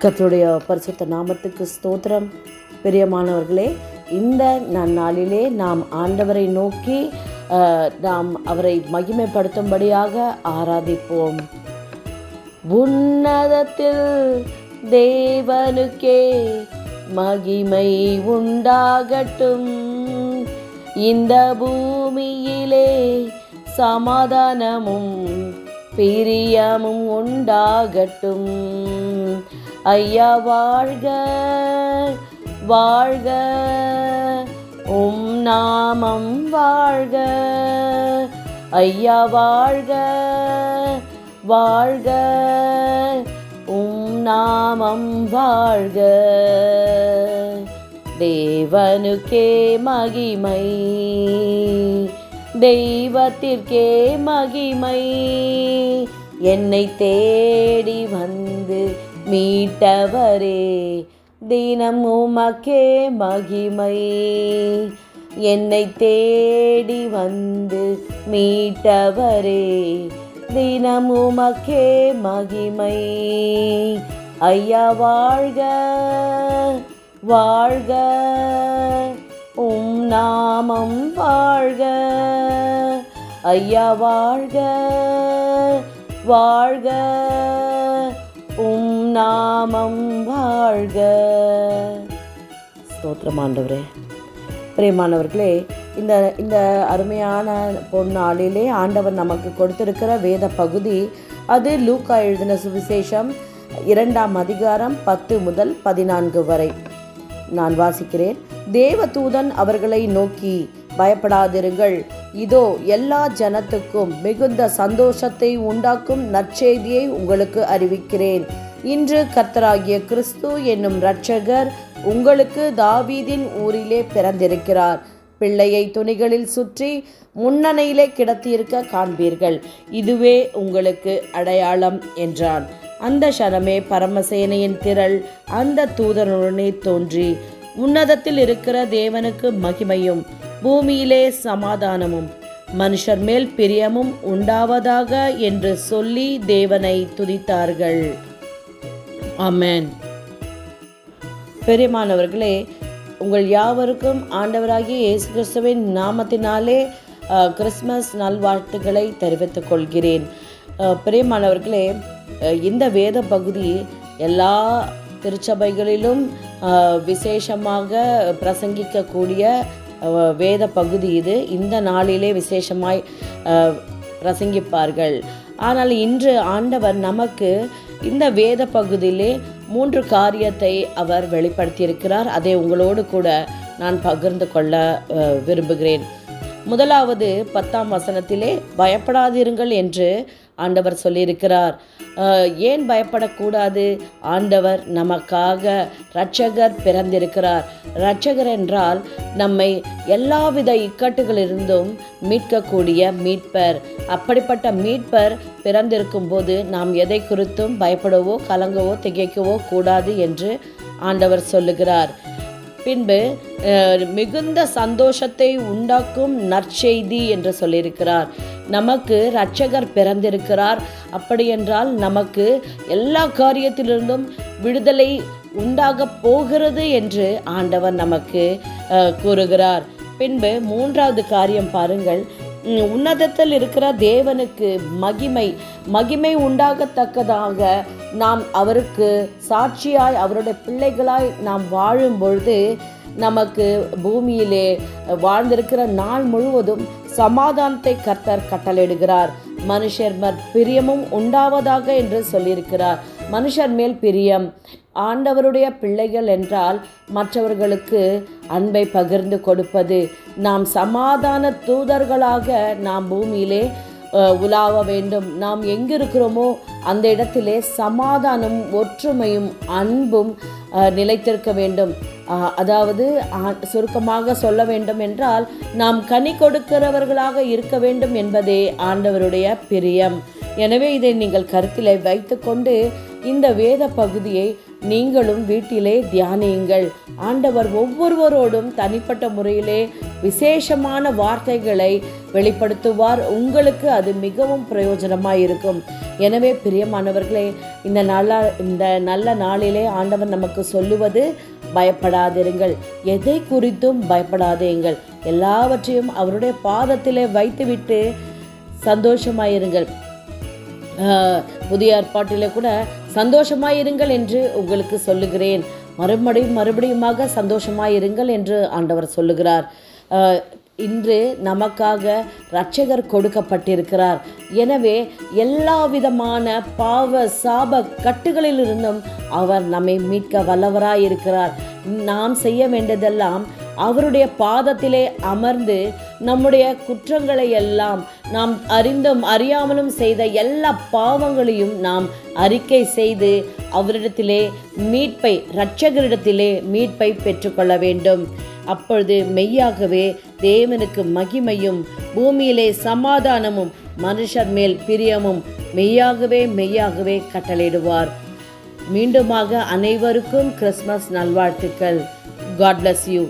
கர்த்தருடைய பரிசுத்த நாமத்துக்கு ஸ்தோத்திரம். பிரியமானவர்களே, இந்த நாளிலே நாம் ஆண்டவரை நோக்கி நாம் அவரை மகிமைப்படுத்தும்படியாக ஆராதிப்போம். உன்னதத்தில் தேவனுக்கே மகிமை உண்டாகட்டும், இந்த பூமியிலே சமாதானமும் பிரியமும் உண்டாகட்டும். ஐயா வாழ்க வாழ்க, உம் நாமம் வாழ்க. ஐயா வாழ்க வாழ்க, உம் நாமம் வாழ்க. தேவனுக்கே மகிமை, தெய்வத்திற்கே மகிமை. என்னை தேடி வந்து மீட்டவரே, தினம் உமக்கே மகிமை. என்னை தேடி வந்து மீட்டவரே, தினம் உமக்கே மகிமை. ஐயா வாழ்க வாழ்க, உம் நாமம் வாழ்க. ஐயா வாழ்க வாழ்க, உம் நாமம் வாழ்க. ஸ்தோத்திரம் ஆண்டவரே. பிரியமானவர்களே, இந்த அருமையான பொன்னாளிலே ஆண்டவர் நமக்கு கொடுத்திருக்கிற வேத பகுதி, அது லூக்கா எழுதின சுவிசேஷம் 2ஆம் அதிகாரம் 10 முதல் 14 வரை நான் வாசிக்கிறேன். தேவதூதன் அவர்களை நோக்கி, பயப்படாதிருங்கள், இதோ எல்லா ஜனத்துக்கும் மிகுந்த சந்தோஷத்தை உண்டாக்கும் நற்செய்தியை உங்களுக்கு அறிவிக்கிறேன். இன்று கர்த்தராகிய கிறிஸ்து என்னும் இரட்சகர் உங்களுக்கு தாவீதின் ஊரிலே பிறந்திருக்கிறார். பிள்ளையை துணிகளில் சுற்றி முன்னணையிலே கிடத்தியிருக்க காண்பீர்கள். இதுவே உங்களுக்கு அடையாளம் என்றான். அந்த க்ஷணமே பரமசேனையின் திரள் அந்த தூதனுடனே தோன்றி, உன்னதத்தில் இருக்கிற தேவனுக்கு மகிமையும் பூமியிலே சமாதானமும் மனுஷர் மேல் பிரியமும் உண்டாவதாக என்று சொல்லி தேவனை துதித்தார்கள். ஆமென். பெரியமானவர்களே, உங்கள் யாவருக்கும் ஆண்டவராகிய இயேசு கிறிஸ்துவின் நாமத்தினாலே கிறிஸ்மஸ் நல்வாழ்த்துக்களை தெரிவித்துக் கொள்கிறேன். பிரியமானவர்களே, இந்த வேத பகுதி எல்லா திருச்சபைகளிலும் விசேஷமாக பிரசங்கிக்கக்கூடிய வேத பகுதி இது. இந்த நாளிலே விசேஷமாய் பிரசங்கிப்பார்கள். ஆனால் இன்று ஆண்டவர் நமக்கு இந்த வேத பகுதியிலே 3 காரியத்தை அவர் வெளிப்படுத்தியிருக்கிறார். அதை உங்களோடு கூட நான் பகிர்ந்து கொள்ள விரும்புகிறேன். முதலாவது 10ஆம் வசனத்திலே பயப்படாதிருங்கள் என்று ஆண்டவர் சொல்லியிருக்கிறார். ஏன் பயப்படக்கூடாது? ஆண்டவர் நமக்காக இரட்சகர் பிறந்திருக்கிறார். இரட்சகர் என்றால் நம்மை எல்லாவித இக்கட்டுகளிலிருந்தும் மீட்கக்கூடிய மீட்பர். அப்படிப்பட்ட மீட்பர் பிறந்திருக்கும் போது நாம் எதை குறித்தும் பயப்படவோ கலங்கவோ திகைக்கவோ கூடாது என்று ஆண்டவர் சொல்லுகிறார். பின்பு மிகுந்த சந்தோஷத்தை உண்டாக்கும் நற்செய்தி என்று சொல்லியிருக்கிறார். நமக்கு இரட்சகர் பிறந்திருக்கிறார். அப்படியென்றால் நமக்கு எல்லா காரியத்திலிருந்தும் விடுதலை உண்டாக போகிறது என்று ஆண்டவர் நமக்கு கூறுகிறார். பின்பு 3வது காரியம் பாருங்கள். உன்னதத்தில் இருக்கிற தேவனுக்கு மகிமை உண்டாகத்தக்கதாக நாம் அவருக்கு சாட்சியாய் அவருடைய பிள்ளைகளாய் நாம் வாழும் பொழுது நமக்கு பூமியிலே வாழ்ந்திருக்கிற நாள் முழுவதும் சமாதானத்தை கர்த்தர் கட்டளையிடுகிறார். மனுஷர் மேல் பிரியமும் உண்டாவதாக என்று சொல்லியிருக்கிறார். மனுஷர் மேல் பிரியம். ஆண்டவருடைய பிள்ளைகள் என்றால் மற்றவர்களுக்கு அன்பை பகிர்ந்து கொடுப்பது. நாம் சமாதான தூதர்களாக நாம் பூமியிலே உலாவ வேண்டும். நாம் எங்கிருக்கிறோமோ அந்த இடத்திலே சமாதானம், ஒற்றுமையும் அன்பும் நிலைத்திருக்க வேண்டும். அதாவது சுருக்கமாக சொல்ல வேண்டும் என்றால் நாம் கனி கொடுக்கிறவர்களாக இருக்க வேண்டும் என்பதே ஆண்டவருடைய பிரியம். எனவே இதை நீங்கள் கருத்திலே வைத்துக்கொண்டு இந்த வேத பகுதியை நீங்களும் வீட்டிலே தியானியுங்கள். ஆண்டவர் ஒவ்வொருவரோடும் தனிப்பட்ட முறையிலே விசேஷமான வார்த்தைகளை வெளிப்படுத்துவார். உங்களுக்கு அது மிகவும் பிரயோஜனமாக இருக்கும். எனவே பிரியமானவர்களே, இந்த நல்ல நாளிலே ஆண்டவர் நமக்கு சொல்லுவது, பயப்படாதிருங்கள், எதை குறித்தும் பயப்படாதீங்கள், எல்லாவற்றையும் அவருடைய பாதத்திலே வைத்துவிட்டு சந்தோஷமாயிருங்கள். புதிய ஏற்பாட்டிலே கூட சந்தோஷமாயிருங்கள் என்று உங்களுக்கு சொல்லுகிறேன், மறுபடியுமாக சந்தோஷமாயிருங்கள் என்று ஆண்டவர் சொல்லுகிறார். இன்று நமக்காக இரட்சகர் கொடுக்கப்பட்டிருக்கிறார். எனவே எல்லா விதமான பாவ சாப கட்டுகளிலிருந்தும் அவர் நம்மை மீட்க வல்லவராயிருக்கிறார். நாம் செய்ய வேண்டியதெல்லாம் அவருடைய பாதத்திலே அமர்ந்து நம்முடைய குற்றங்களை எல்லாம், நாம் அறிந்தும் அறியாமலும் செய்த எல்லா பாவங்களையும் நாம் அறிக்கை செய்து அவரிடத்திலே மீட்பை, இரட்சகரிடத்திலே மீட்பை பெற்றுக்கொள்ள வேண்டும். அப்பொழுது மெய்யாகவே தேவனுக்கு மகிமையும் பூமியிலே சமாதானமும் மனுஷர் மேல் பிரியமும் மெய்யாகவே கட்டளையிடுவார். மீண்டுமாக அனைவருக்கும் கிறிஸ்மஸ் நல்வாழ்த்துக்கள். God bless you.